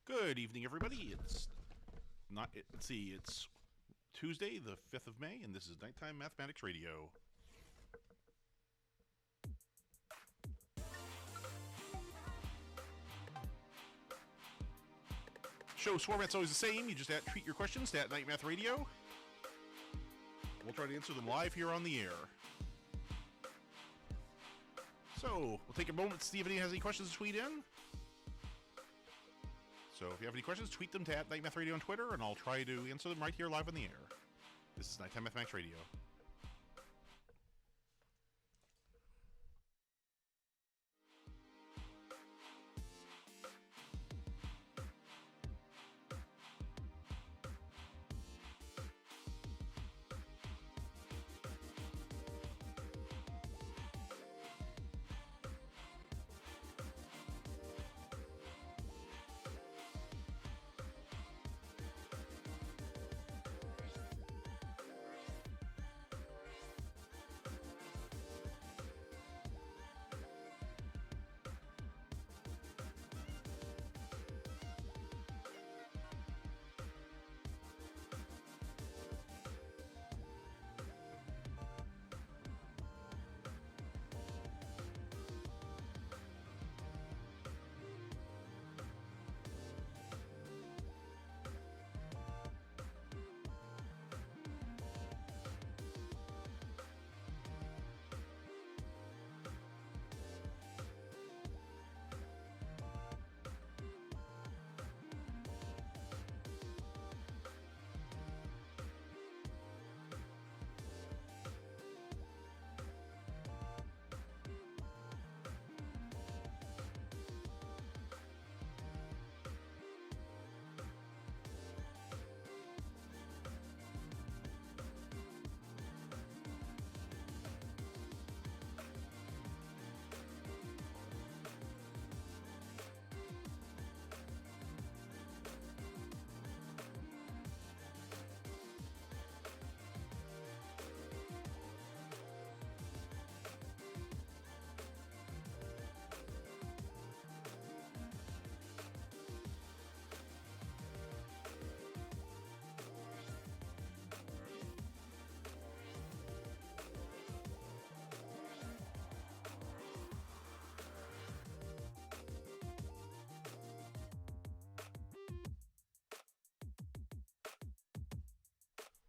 Good evening, everybody. It's Tuesday, the 5th of May, and this is Nighttime Mathematics Radio. Show format's always the same. You just tweet your questions to Night Math Radio. We'll try to answer them live here on the air. So, we'll take a moment to see if anyone has any questions to tweet in. So if you have any questions, tweet them to Night Math Radio on Twitter, and I'll try to answer them right here live on the air. This is Nighttime Mathematics Radio.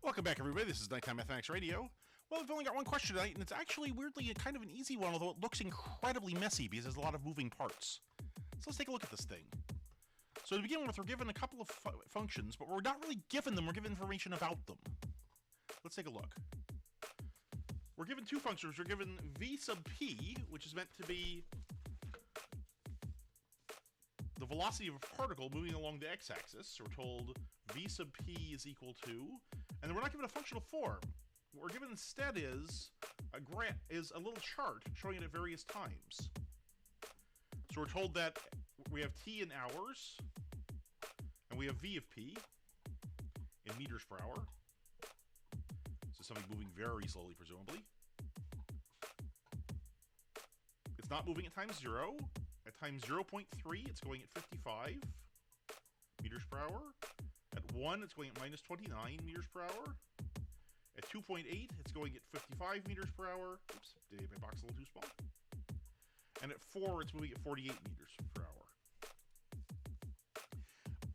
Welcome back, everybody. This is Nighttime Mathematics Radio. Well, I've only got one question tonight, and it's actually weirdly kind of an easy one, although it looks incredibly messy because there's a lot of moving parts. So let's take a look at this thing. So to begin with, we're given a couple of functions, but we're not really given them, we're given information about them. Let's take a look. We're given two functions. We're given v sub p, which is meant to be the velocity of a particle moving along the x-axis. So we're told v sub p is equal to, and then we're not given a functional form. What we're given instead is a little chart showing it at various times. So we're told that we have t in hours, and we have v of p in meters per hour. So something moving very slowly, presumably. It's not moving at time 0. At time 0.3, it's going at 55 meters per hour. At 1, it's going at minus 29 meters per hour. At 2.8, it's going at 55 meters per hour. Oops, did I make my box a little too small? And at 4, it's moving at 48 meters per hour.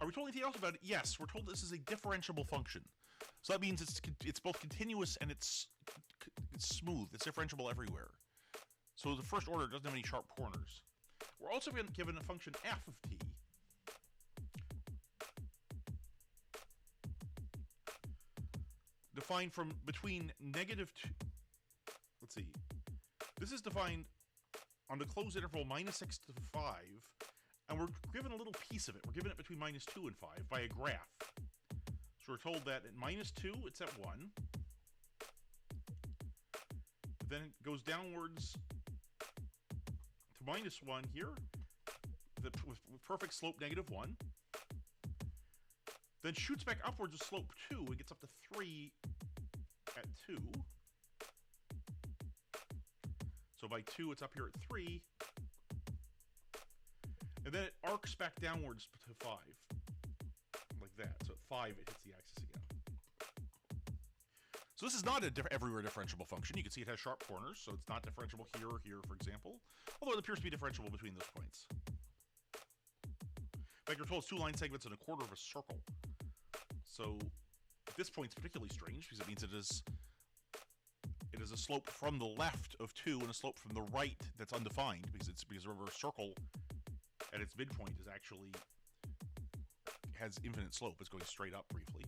Are we told anything else about it? Yes, we're told this is a differentiable function. So that means it's both continuous and it's smooth. It's differentiable everywhere. So the first order doesn't have any sharp corners. We're also given a function f of t. Defined from between negative 2... Let's see. This is defined on the closed interval minus 6 to 5, and we're given a little piece of it. We're given it between minus 2 and 5 by a graph. So we're told that at minus 2, it's at 1. Then it goes downwards to minus 1 here, with perfect slope negative 1. Then shoots back upwards with slope 2 and gets up to 3 at 2. So by 2, it's up here at 3. And then it arcs back downwards to 5. 5, it hits the axis again. So this is not an everywhere differentiable function. You can see it has sharp corners, so it's not differentiable here or here, for example, although it appears to be differentiable between those points. In fact, we're told it's 2 line segments and a quarter of a circle. So this point's particularly strange because it means it is a slope from the left of 2 and a slope from the right that's undefined because a reverse circle at its midpoint is actually has infinite slope. It's going straight up briefly.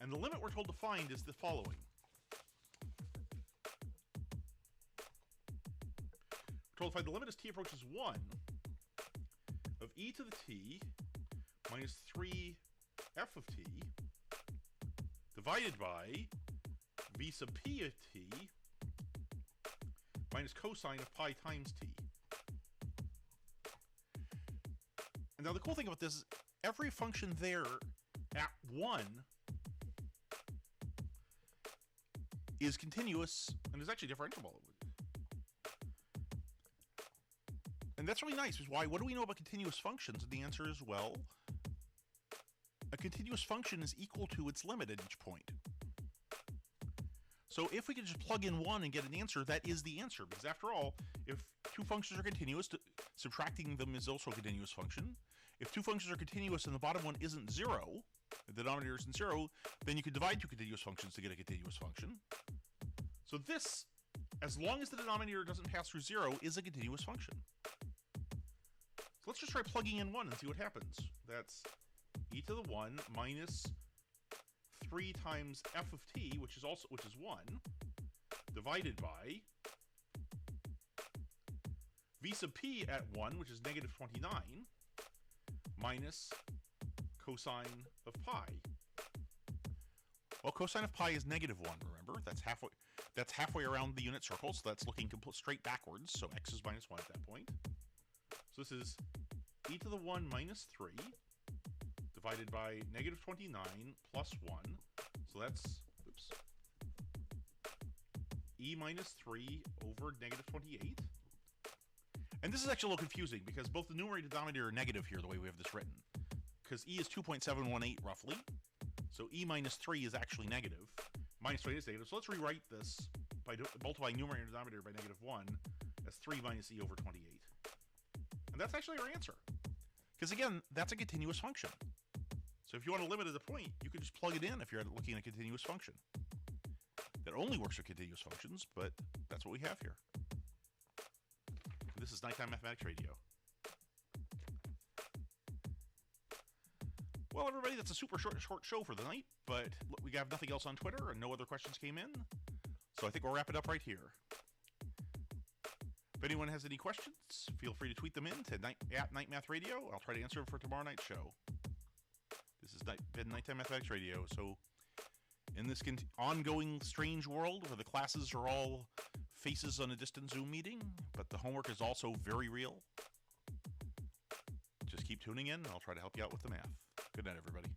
And the limit we're told to find is the following. We're told to find the limit as t approaches 1 of e to the t minus 3 f of t divided by v sub p of t minus cosine of pi times t. And now the cool thing about this is every function there at 1 is continuous and is actually differentiable. And that's really nice, because what do we know about continuous functions? And the answer is, well, a continuous function is equal to its limit at each point. So if we can just plug in 1 and get an answer, that is the answer. Because after all, if 2 functions are continuous, subtracting them is also a continuous function. If 2 functions are continuous and the bottom one isn't 0, the denominator isn't 0, then you can divide 2 continuous functions to get a continuous function. So this, as long as the denominator doesn't pass through 0, is a continuous function. So let's just try plugging in 1 and see what happens. That's e to the 1 minus 3 times f of t, which is 1, divided by v sub p at 1, which is negative 29, minus cosine of pi. Well, cosine of pi is negative 1, remember? That's halfway around the unit circle, so that's looking straight backwards, so x is minus 1 at that point. So this is e to the 1 minus 3 divided by negative 29 plus 1. So that's, e minus 3 over negative 28. And this is actually a little confusing because both the numerator and denominator are negative here the way we have this written. Because e is 2.718 roughly. So e minus 3 is actually negative. Minus 28 is negative. So let's rewrite this by multiplying numerator and denominator by negative 1 as 3 minus e over 28. And that's actually our answer. Because again, that's a continuous function. So if you want to limit at a point, you can just plug it in if you're looking at a continuous function. That only works for continuous functions, but that's what we have here. This is Nighttime Mathematics Radio. Well, everybody, that's a super short show for the night, but we have nothing else on Twitter, and no other questions came in, so I think we'll wrap it up right here. If anyone has any questions, feel free to tweet them in to at Night Math Radio. I'll try to answer them for tomorrow night's show. This has been Nighttime Mathematics Radio. So, in this ongoing strange world where the classes are all faces on a distant Zoom meeting, but the homework is also very real, just keep tuning in, and I'll try to help you out with the math. Good night, everybody.